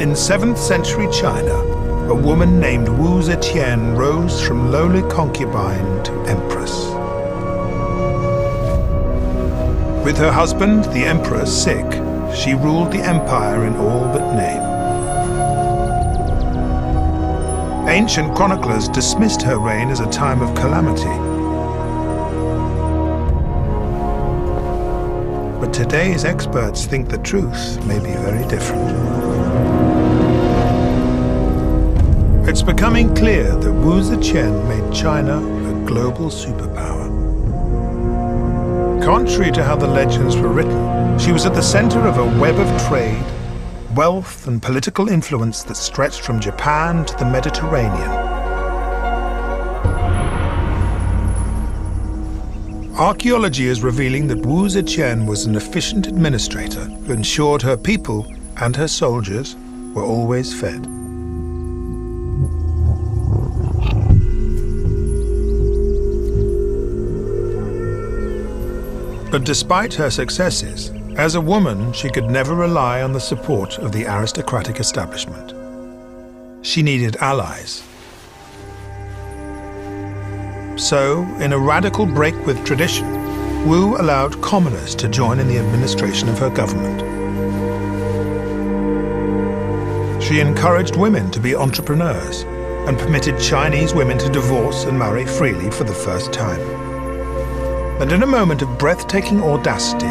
In 7th century China, a woman named Wu HMYT rose from lowly concubine to empress. With her husband, the emperor, sick, she ruled the empire in all but name. Ancient chroniclers dismissed her reign as a time of calamity. But today's experts think the truth may be very different. It's becoming clear that Wu HMYT made China a global superpower. Contrary to how the legends were written, she was at the center of a web of trade, wealth, and political influence that stretched from Japan to the Mediterranean. Archaeology is revealing that Wu HMYT was an efficient administrator who ensured her people and her soldiers were always fed. But despite her successes, as a woman, she could never rely on the support of the aristocratic establishment. She needed allies. So, in a radical break with tradition, Wu allowed commoners to join in the administration of her government. She encouraged women to be entrepreneurs and permitted Chinese women to divorce and marry freely for the first time. And in a moment of breathtaking audacity,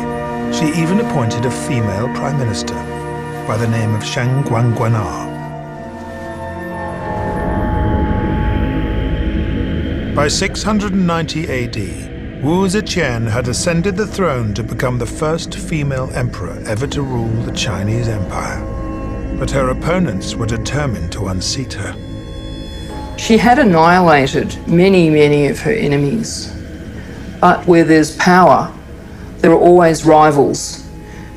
she even appointed a female prime minister by the name of Shang Guangguanar. By 690 AD, Wu HMYT had ascended the throne to become the first female emperor ever to rule the Chinese Empire. But her opponents were determined to unseat her. She had annihilated many of her enemies. But where there's power, there are always rivals,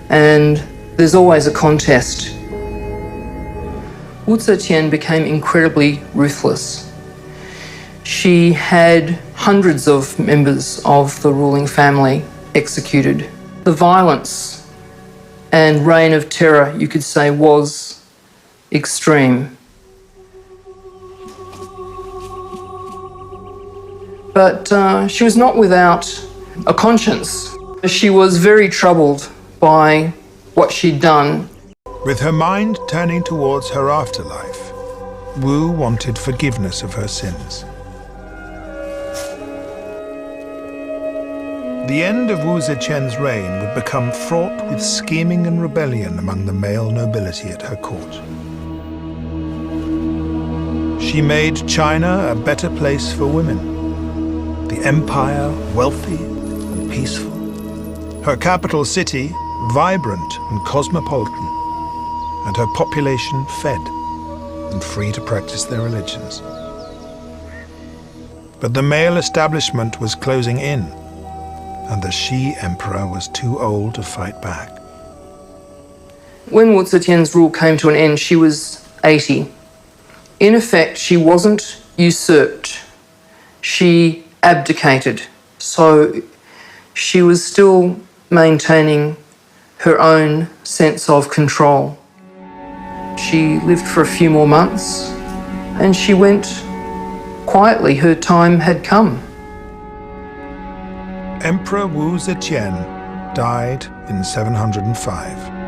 and there's always a contest. Wu HMYT became incredibly ruthless. She had hundreds of members of the ruling family executed. The violence and reign of terror, you could say, was extreme. But she was not without a conscience. She was very troubled by what she'd done. With her mind turning towards her afterlife, Wu wanted forgiveness of her sins. The end of Wu HMYT's reign would become fraught with scheming and rebellion among the male nobility at her court. She made China a better place for women, the empire wealthy and peaceful, her capital city vibrant and cosmopolitan, and her population fed and free to practice their religions. But the male establishment was closing in, and the she-emperor was too old to fight back. When Wu HMYT's rule came to an end, she was 80. In effect, she wasn't usurped. She abdicated. So she was still maintaining her own sense of control. She lived for a few more months and she went quietly. Her time had come. Emperor Wu HMYT died in 705.